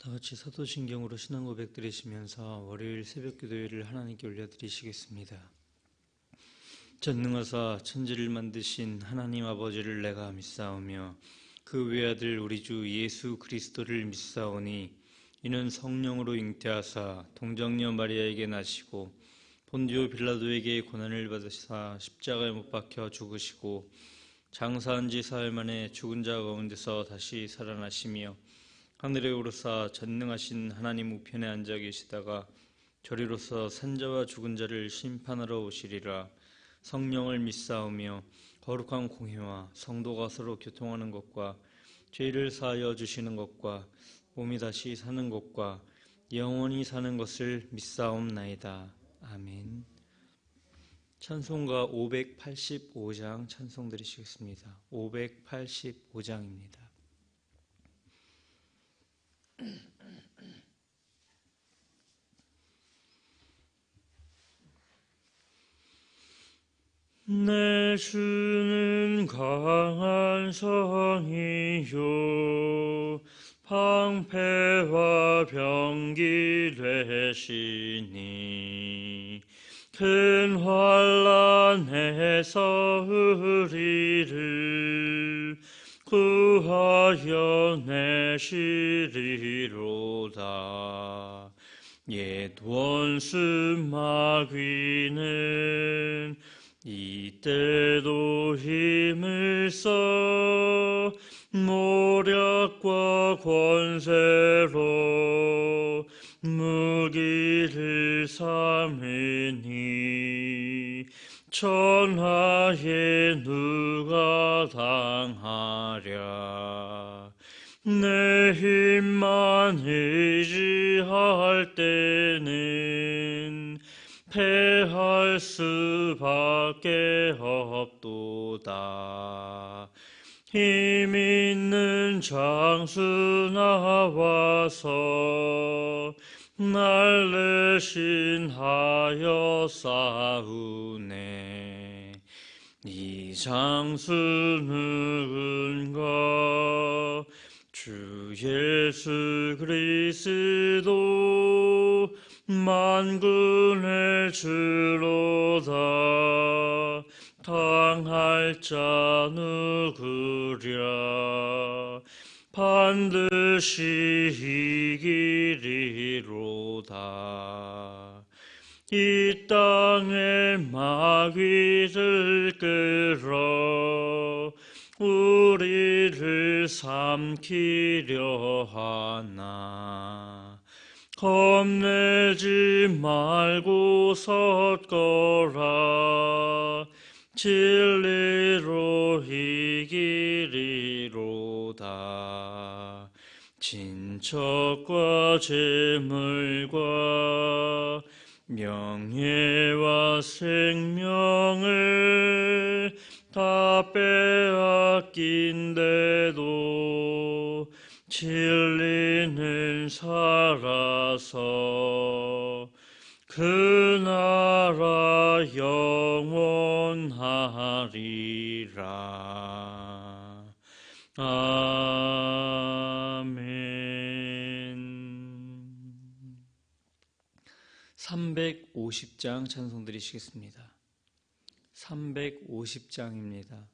다같이 사도신경으로 신앙 고백 드리시면서 월요일 새벽 기도회를 하나님께 올려드리시겠습니다. 전능하사 천지를 만드신 하나님 아버지를 내가 믿사오며 그 외아들 우리 주 예수 그리스도를 믿사오니 이는 성령으로 잉태하사 동정녀 마리아에게 나시고 본디오 빌라도에게 고난을 받으사 십자가에 못 박혀 죽으시고 장사한 지 사흘 만에 죽은 자 가운데서 다시 살아나시며 하늘에 오르사 전능하신 하나님 우편에 앉아 계시다가 저리로서 산자와 죽은 자를 심판하러 오시리라. 성령을 믿사오며 거룩한 공회와 성도가 서로 교통하는 것과 죄를 사하여 주시는 것과 몸이 다시 사는 것과 영원히 사는 것을 믿사옵나이다. 아멘. 찬송가 585장 찬송 드리시겠습니다. 585장입니다. 내 주는 강한 성이요 방패와 병기 되시니 큰 환난에서 우리를 구하여 내시리로다. 옛 원수 마귀는 이때도 힘을 써 모략과 권세로 무기를 삼으니 천하에 누가 당하랴. 내 힘만 의지할 때는 패할 수밖에 없도다. 힘 있는 장수 나와서 날 대신하여 싸우네. 이 장수 누군가? 주 예수 그리스도 만군의 주로다. 당할 자 누구랴? 반드시 이기리로다. 이 땅에 마귀를 끌어 우리를 삼키려 하나. 겁내지 말고 섰거라. 진리로 이기리로다. 친척과 재물과 명예와 생명을 다 빼앗긴데도 진리는 살아서 그 나라 영원하리라. 아멘. 350장 찬송 드리시겠습니다. 350장입니다.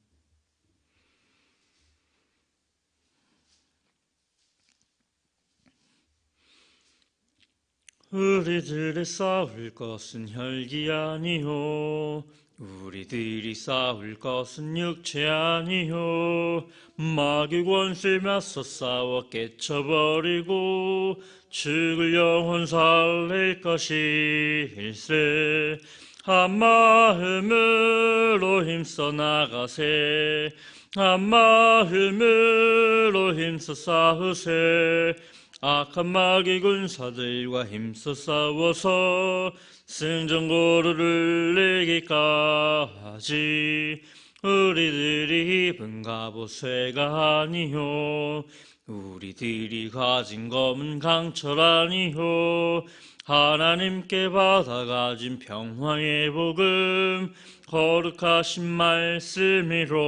우리들의 싸울 것은 혈기 아니요 우리들이 싸울 것은 육체 아니요 마귀 권세 맞서 싸워 깨쳐버리고 죽을 영혼 살릴 것일세. 한 마음으로 힘써 나가세. 한 마음으로 힘써 싸우세. 악한 마귀 군사들과 힘써 싸워서 승전고를 이기까지. 우리들이 입은 갑옷 쇠가 아니요 우리들이 가진 검은 강철 아니요 하나님께 받아가진 평화의 복음 거룩하신 말씀이로다.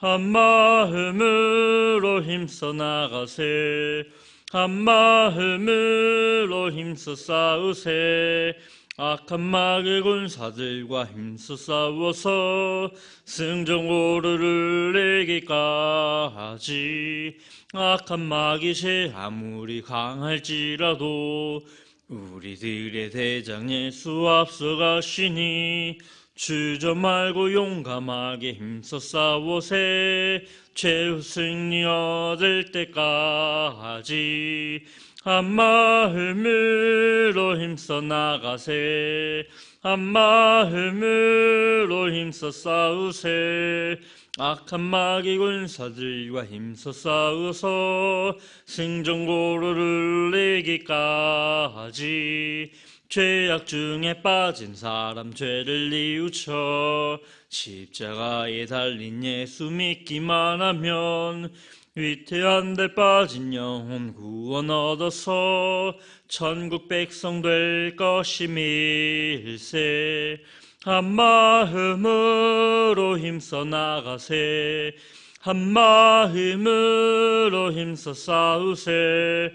한 마음으로 힘써 나가세. 한 마음으로 힘써 싸우세. 악한 마귀 군사들과 힘써 싸워서 승전고르를 이기까지. 악한 마귀새 아무리 강할지라도 우리들의 대장 예수 앞서가시니 주저 말고 용감하게 힘써 싸워세. 최후 승리 얻을 때까지. 한 마음으로 힘써 나가세. 한 마음으로 힘써 싸우세. 악한 마귀 군사들과 힘써 싸워서 승전고르를 이기까지. 죄악 중에 빠진 사람 죄를 뉘우쳐 십자가에 달린 예수 믿기만 하면 위태한 데 빠진 영혼 구원 얻어서 천국 백성 될 것임일세. 한 마음으로 힘써 나가세. 한 마음으로 힘써 싸우세.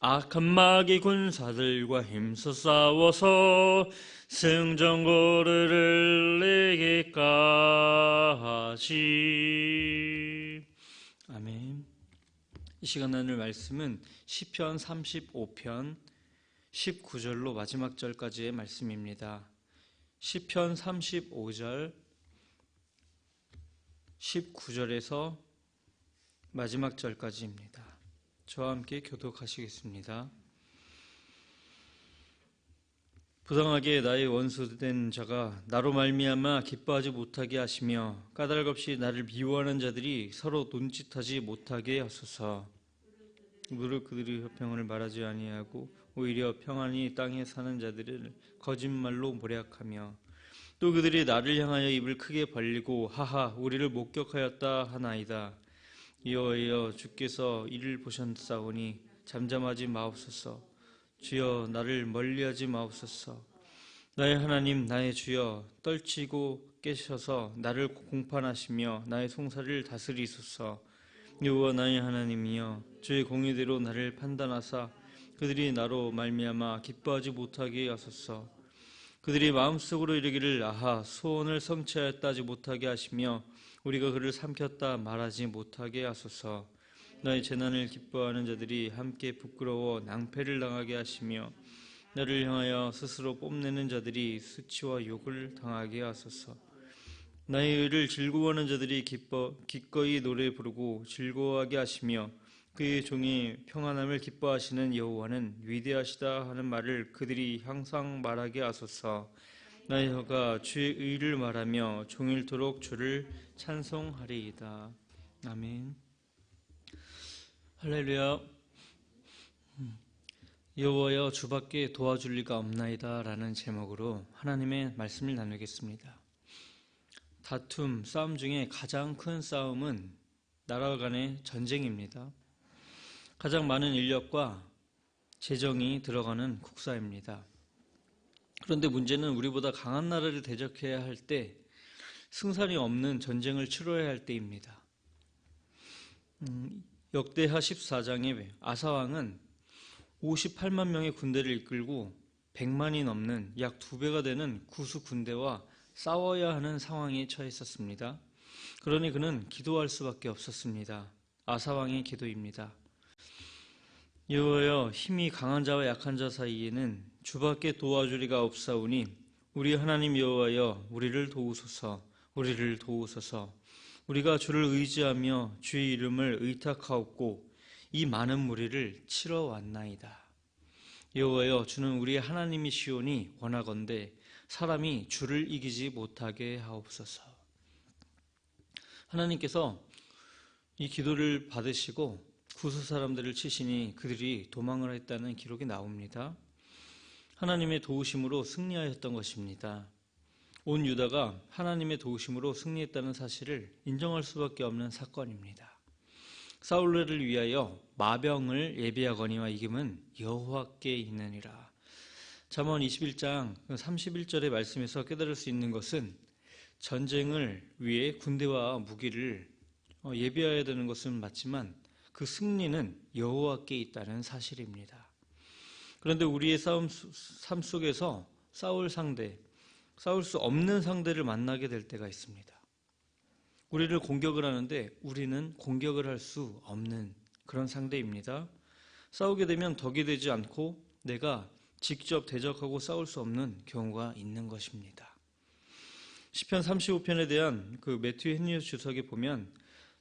악한 마귀 군사들과 힘써 싸워서 승전고르를 이기까지. 아멘. 이 시간 나눌 말씀은 시편 35편 19절로 마지막 절까지의 말씀입니다. 시편 35절 19절에서 마지막 절까지입니다. 저와 함께 교독하시겠습니다. 부당하게 나의 원수된 자가 나로 말미암아 기뻐하지 못하게 하시며 까닭없이 나를 미워하는 자들이 서로 논짓하지 못하게 하소서. 무릇 그들이 평안을 말하지 아니하고 오히려 평안히 땅에 사는 자들을 거짓말로 모략하며 또 그들이 나를 향하여 입을 크게 벌리고 하하 우리를 목격하였다 하나이다. 여호와여 주께서 이를 보셨사오니 잠잠하지 마옵소서. 주여 나를 멀리하지 마옵소서. 나의 하나님 나의 주여 떨치고 깨셔서 나를 공판하시며 나의 송사를 다스리소서. 여호와 나의 하나님이여 주의 공의대로 나를 판단하사 그들이 나로 말미암아 기뻐하지 못하게 하소서. 그들이 마음속으로 이르기를 아하 소원을 성취하였다 하지 못하게 하시며 우리가 그를 삼켰다 말하지 못하게 하소서. 나의 재난을 기뻐하는 자들이 함께 부끄러워 낭패를 당하게 하시며 나를 향하여 스스로 뽐내는 자들이 수치와 욕을 당하게 하소서. 나의 의를 즐거워하는 자들이 기꺼이 노래 부르고 즐거워하게 하시며 그의 종이 평안함을 기뻐하시는 여호와는 위대하시다 하는 말을 그들이 항상 말하게 하소서. 나의 혀가 주의 의를 말하며 종일토록 주를 찬송하리이다. 아멘. 할렐루야. 여호와여 주밖에 도와줄 리가 없나이다 라는 제목으로 하나님의 말씀을 나누겠습니다. 다툼, 싸움 중에 가장 큰 싸움은 나라 간의 전쟁입니다. 가장 많은 인력과 재정이 들어가는 국사입니다. 그런데 문제는 우리보다 강한 나라를 대적해야 할 때 승산이 없는 전쟁을 치러야 할 때입니다. 역대하 14장에 아사왕은 58만 명의 군대를 이끌고 100만이 넘는 약 2배가 되는 구수 군대와 싸워야 하는 상황에 처했었습니다. 그러니 그는 기도할 수밖에 없었습니다. 아사왕의 기도입니다. 여호와여 힘이 강한 자와 약한 자 사이에는 주밖에 도와주리가 없사오니 우리 하나님 여호와여 우리를 도우소서. 우리를 도우소서. 우리가 주를 의지하며 주의 이름을 의탁하옵고 이 많은 무리를 치러 왔나이다. 여호와여 주는 우리의 하나님이시오니 원하건대 사람이 주를 이기지 못하게 하옵소서. 하나님께서 이 기도를 받으시고 구수 사람들을 치시니 그들이 도망을 했다는 기록이 나옵니다. 하나님의 도우심으로 승리하였던 것입니다. 온 유다가 하나님의 도우심으로 승리했다는 사실을 인정할 수밖에 없는 사건입니다. 사울을 위하여 마병을 예비하거니와 이김은 여호와께 있느니라. 잠언 21장 31절의 말씀에서 깨달을 수 있는 것은 전쟁을 위해 군대와 무기를 예비해야 되는 것은 맞지만 그 승리는 여호와께 있다는 사실입니다. 그런데 우리의 삶 속에서 싸울 수 없는 상대를 만나게 될 때가 있습니다. 우리를 공격을 하는데 우리는 공격을 할 수 없는 그런 상대입니다. 싸우게 되면 덕이 되지 않고 내가 직접 대적하고 싸울 수 없는 경우가 있는 것입니다. 시편 35편에 대한 그 매튜 헨리 주석에 보면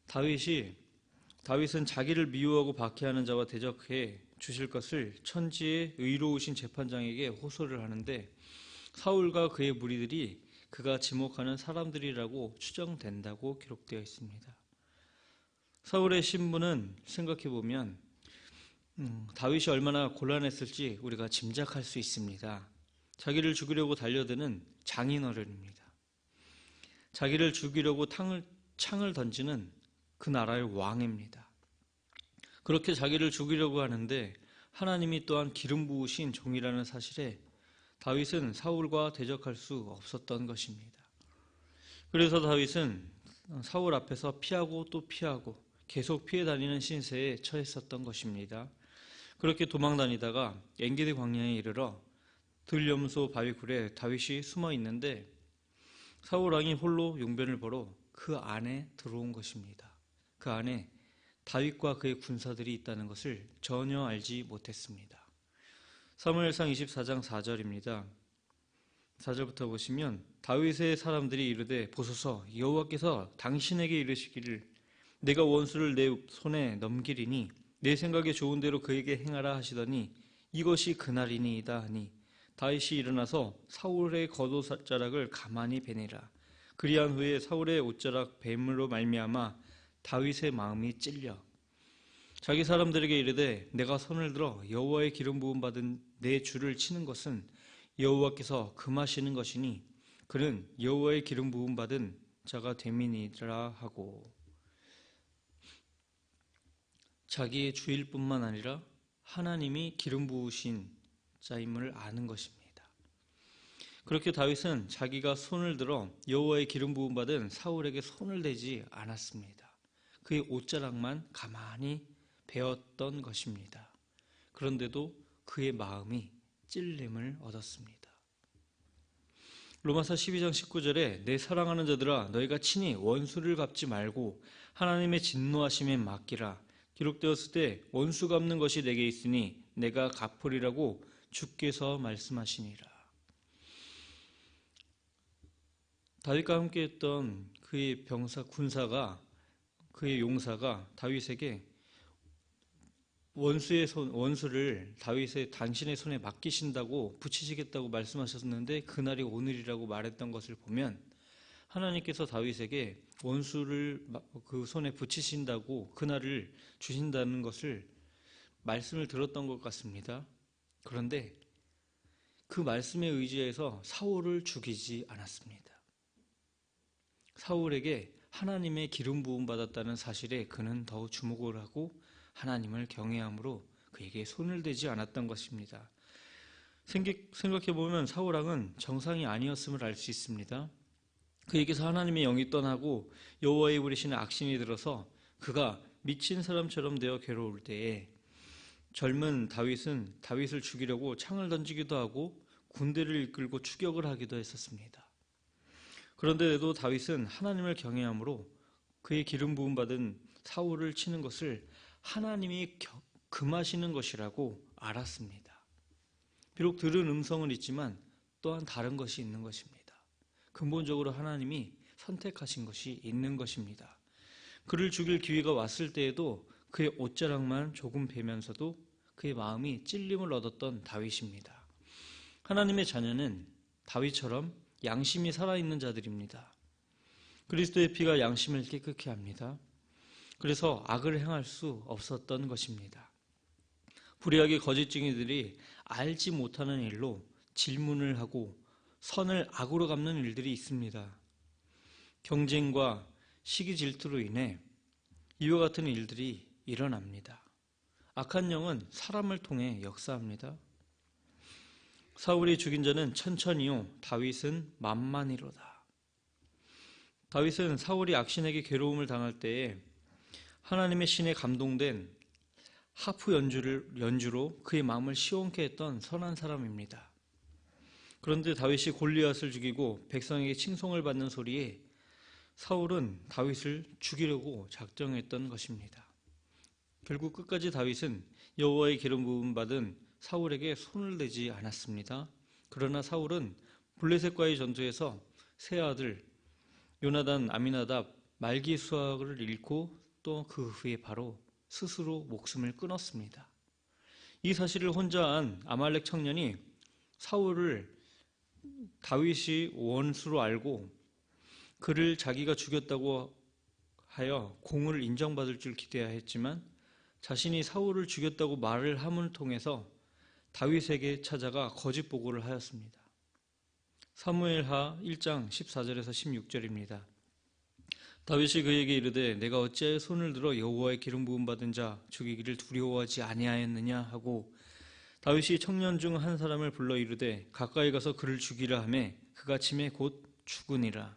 다윗은 자기를 미워하고 박해하는 자와 대적해 주실 것을 천지의 의로우신 재판장에게 호소를 하는데 사울과 그의 무리들이 그가 지목하는 사람들이라고 추정된다고 기록되어 있습니다. 사울의 신분은 생각해보면 다윗이 얼마나 곤란했을지 우리가 짐작할 수 있습니다. 자기를 죽이려고 달려드는 장인어른입니다. 자기를 죽이려고 창을 던지는 그 나라의 왕입니다. 그렇게 자기를 죽이려고 하는데 하나님이 또한 기름 부으신 종이라는 사실에 다윗은 사울과 대적할 수 없었던 것입니다. 그래서 다윗은 사울 앞에서 피하고 또 피하고 계속 피해 다니는 신세에 처했었던 것입니다. 그렇게 도망 다니다가 엔게디 광야에 이르러 들염소 바위굴에 다윗이 숨어 있는데 사울 왕이 홀로 용변을 보러 그 안에 들어온 것입니다. 그 안에 다윗과 그의 군사들이 있다는 것을 전혀 알지 못했습니다. 사무엘상 24장 4절입니다. 4절부터 보시면 다윗의 사람들이 이르되 보소서 여호와께서 당신에게 이르시기를 내가 원수를 내 손에 넘기리니 내 생각에 좋은 대로 그에게 행하라 하시더니 이것이 그날이니이다 하니 다윗이 일어나서 사울의 겉옷자락을 가만히 베니라. 그리한 후에 사울의 옷자락 뱀으로 말미암아 다윗의 마음이 찔려 자기 사람들에게 이르되 내가 손을 들어 여호와의 기름 부음 받은 내 주를 치는 것은 여호와께서 금하시는 것이니 그는 여호와의 기름 부음 받은 자가 됨이니라 하고 자기의 주일 뿐만 아니라 하나님이 기름 부으신 자임을 아는 것입니다. 그렇게 다윗은 자기가 손을 들어 여호와의 기름 부음 받은 사울에게 손을 대지 않았습니다. 그의 옷자락만 가만히 베었던 것입니다. 그런데도 그의 마음이 찔림을 얻었습니다. 로마서 12장 19절에 내 사랑하는 자들아 너희가 친히 원수를 갚지 말고 하나님의 진노하심에 맡기라. 기록되었을 때 원수 갚는 것이 내게 있으니 내가 갚으리라고 주께서 말씀하시니라. 다윗과 함께했던 그의 그의 용사가 다윗에게 원수를 당신의 손에 맡기신다고 붙이시겠다고 말씀하셨는데 그날이 오늘이라고 말했던 것을 보면 하나님께서 다윗에게 원수를 그 손에 붙이신다고 그날을 주신다는 것을 말씀을 들었던 것 같습니다. 그런데 그 말씀에 의지해서 사울을 죽이지 않았습니다. 사울에게 하나님의 기름 부음 받았다는 사실에 그는 더 주목을 하고 하나님을 경외함으로 그에게 손을 대지 않았던 것입니다. 생각해보면 사울 왕은 정상이 아니었음을 알 수 있습니다. 그에게서 하나님의 영이 떠나고 여호와의 부리시는 악신이 들어서 그가 미친 사람처럼 되어 괴로울 때에 젊은 다윗은 다윗을 죽이려고 창을 던지기도 하고 군대를 이끌고 추격을 하기도 했었습니다. 그런데도 다윗은 하나님을 경외함으로 그의 기름 부음 받은 사울을 치는 것을 하나님이 금하시는 것이라고 알았습니다. 비록 들은 음성은 있지만 또한 다른 것이 있는 것입니다. 근본적으로 하나님이 선택하신 것이 있는 것입니다. 그를 죽일 기회가 왔을 때에도 그의 옷자락만 조금 베면서도 그의 마음이 찔림을 얻었던 다윗입니다. 하나님의 자녀는 다윗처럼 양심이 살아있는 자들입니다. 그리스도의 피가 양심을 깨끗게 합니다. 그래서 악을 행할 수 없었던 것입니다. 불의하게 거짓 증인들이 알지 못하는 일로 질문을 하고 선을 악으로 갚는 일들이 있습니다. 경쟁과 시기 질투로 인해 이와 같은 일들이 일어납니다. 악한 영은 사람을 통해 역사합니다. 사울이 죽인 자는 천천히요 다윗은 만만히로다. 다윗은 사울이 악신에게 괴로움을 당할 때에 하나님의 신에 감동된 하프 연주로 그의 마음을 시원케 했던 선한 사람입니다. 그런데 다윗이 골리앗을 죽이고 백성에게 칭송을 받는 소리에 사울은 다윗을 죽이려고 작정했던 것입니다. 결국 끝까지 다윗은 여호와의 기름 부음 받은 사울에게 손을 대지 않았습니다. 그러나 사울은 블레셋과의 전투에서 세 아들 요나단, 아미나답, 말기수아를 잃고 또 그 후에 바로 스스로 목숨을 끊었습니다. 이 사실을 혼자 안 아말렉 청년이 사울을 다윗이 원수로 알고 그를 자기가 죽였다고 하여 공을 인정받을 줄 기대하였지만 자신이 사울을 죽였다고 말을 함을 통해서 다윗에게 찾아가 거짓 보고를 하였습니다. 사무엘하 1장 14절에서 16절입니다. 다윗이 그에게 이르되 내가 어찌하여 손을 들어 여호와의 기름 부음 받은 자 죽이기를 두려워하지 아니하였느냐 하고 다윗이 청년 중 한 사람을 불러 이르되 가까이 가서 그를 죽이라 하매 그가 침에 곧 죽으니라.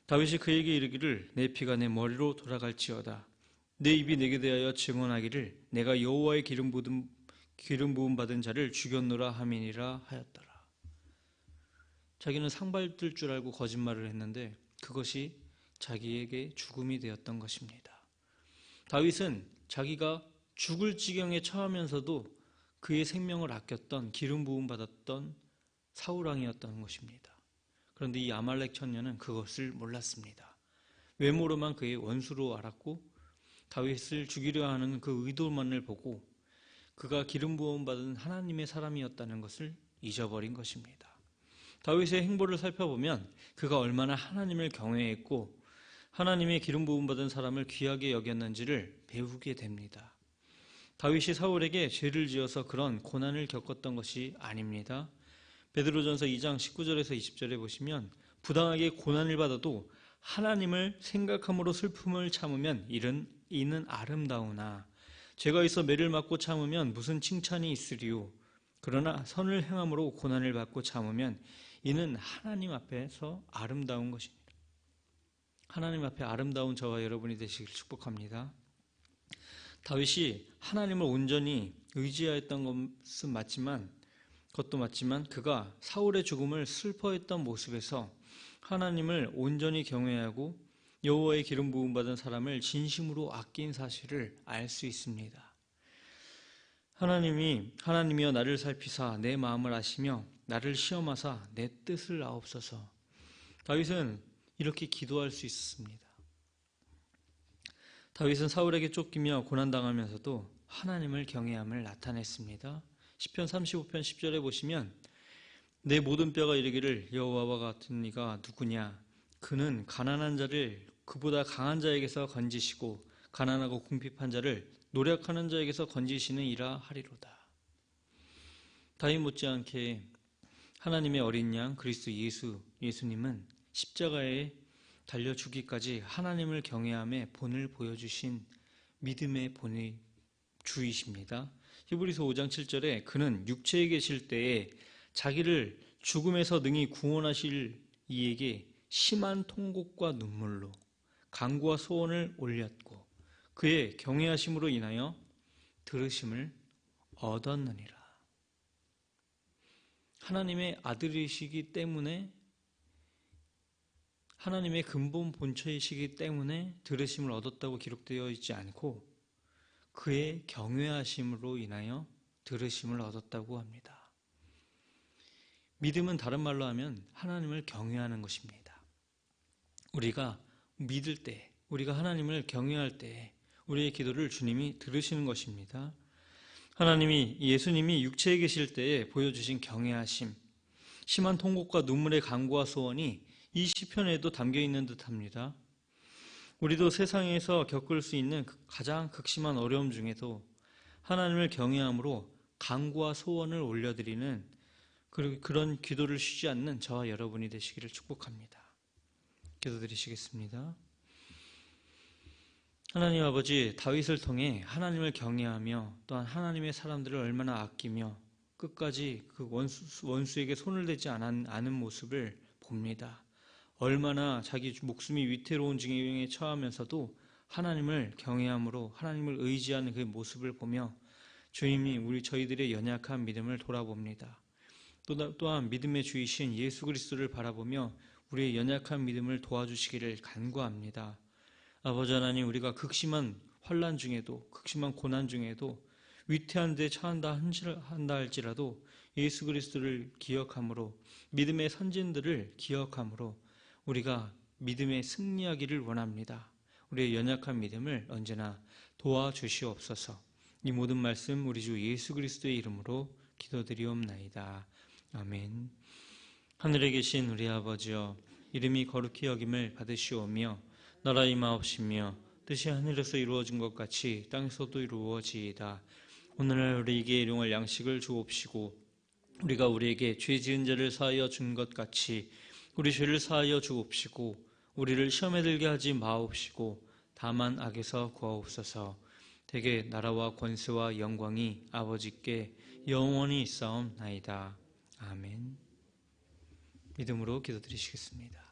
다윗이 그에게 이르기를 내 피가 내 머리로 돌아갈지어다. 내 입이 내게 대하여 증언하기를 내가 여호와의 기름 부음 받은 자를 죽였노라 하미니라 하였더라. 자기는 상받을 줄 알고 거짓말을 했는데 그것이 자기에게 죽음이 되었던 것입니다. 다윗은 자기가 죽을 지경에 처하면서도 그의 생명을 아꼈던 기름 부음 받았던 사울왕이었던 것입니다. 그런데 이 아말렉 청년은 그것을 몰랐습니다. 외모로만 그의 원수로 알았고 다윗을 죽이려 하는 그 의도만을 보고 그가 기름 부음 받은 하나님의 사람이었다는 것을 잊어버린 것입니다. 다윗의 행보를 살펴보면 그가 얼마나 하나님을 경외했고 하나님의 기름 부음 받은 사람을 귀하게 여겼는지를 배우게 됩니다. 다윗이 사울에게 죄를 지어서 그런 고난을 겪었던 것이 아닙니다. 베드로전서 2장 19절에서 20절에 보시면 부당하게 고난을 받아도 하나님을 생각함으로 슬픔을 참으면 이는 아름다우나 죄가 있어 매를 맞고 참으면 무슨 칭찬이 있으리요. 그러나 선을 행함으로 고난을 받고 참으면 이는 하나님 앞에서 아름다운 것입니다. 하나님 앞에 아름다운 저와 여러분이 되시길 축복합니다. 다윗이 하나님을 온전히 의지하였던 것도 맞지만 그가 사울의 죽음을 슬퍼했던 모습에서 하나님을 온전히 경외하고 여호와의 기름 부음 받은 사람을 진심으로 아낀 사실을 알 수 있습니다. 하나님이여 나를 살피사 내 마음을 아시며 나를 시험하사 내 뜻을 아옵소서. 다윗은 이렇게 기도할 수 있었습니다. 다윗은 사울에게 쫓기며 고난당하면서도 하나님을 경외함을 나타냈습니다. 시편 35편 10절에 보시면 내 모든 뼈가 이르기를 여호와와 같은 이가 누구냐. 그는 가난한 자를 그보다 강한 자에게서 건지시고 가난하고 궁핍한 자를 노력하는 자에게서 건지시는 이라 하리로다. 다윗 못지않게 하나님의 어린 양 그리스도 예수님은 십자가에 달려 죽기까지 하나님을 경외함의 본을 보여주신 믿음의 본의 주이십니다. 히브리서 5장 7절에 그는 육체에 계실 때에 자기를 죽음에서 능히 구원하실 이에게 심한 통곡과 눈물로 간구와 소원을 올렸고 그의 경외하심으로 인하여 들으심을 얻었느니라. 하나님의 아들이시기 때문에 하나님의 근본 본처이시기 때문에 들으심을 얻었다고 기록되어 있지 않고 그의 경외하심으로 인하여 들으심을 얻었다고 합니다. 믿음은 다른 말로 하면 하나님을 경외하는 것입니다. 우리가 믿을 때, 우리가 하나님을 경외할 때 우리의 기도를 주님이 들으시는 것입니다. 예수님이 육체에 계실 때에 보여주신 경외하심, 심한 통곡과 눈물의 간구와 소원이 이 시편에도 담겨 있는 듯합니다. 우리도 세상에서 겪을 수 있는 가장 극심한 어려움 중에도 하나님을 경외함으로 간구와 소원을 올려드리는 그런 기도를 쉬지 않는 저와 여러분이 되시기를 축복합니다. 기도드리시겠습니다. 하나님 아버지, 다윗을 통해 하나님을 경외하며 또한 하나님의 사람들을 얼마나 아끼며 끝까지 그 원수에게 손을 대지 않은 모습을 봅니다. 얼마나 자기 목숨이 위태로운 지경에 처하면서도 하나님을 경외함으로 하나님을 의지하는 그 모습을 보며 주님이 저희들의 연약한 믿음을 돌아봅니다. 또한 믿음의 주이신 예수 그리스도를 바라보며 우리의 연약한 믿음을 도와주시기를 간구합니다. 아버지 하나님, 우리가 극심한 환난 중에도, 극심한 고난 중에도, 위태한 데 처한다 할지라도 예수 그리스도를 기억함으로, 믿음의 선진들을 기억함으로 우리가 믿음에 승리하기를 원합니다. 우리의 연약한 믿음을 언제나 도와주시옵소서. 이 모든 말씀 우리 주 예수 그리스도의 이름으로 기도드리옵나이다. 아멘. 하늘에 계신 우리 아버지여, 이름이 거룩히 여김을 받으시오며 나라 임하옵시며 뜻이 하늘에서 이루어진 것 같이 땅에서도 이루어지이다. 오늘날 우리에게 일용할 양식을 주옵시고 우리가 우리에게 죄 지은 자를 사하여 준 것 같이 우리 죄를 사하여 주옵시고 우리를 시험에 들게 하지 마옵시고 다만 악에서 구하옵소서. 대개 나라와 권세와 영광이 아버지께 영원히 있사옵나이다. 아멘. 믿음으로 기도드리시겠습니다.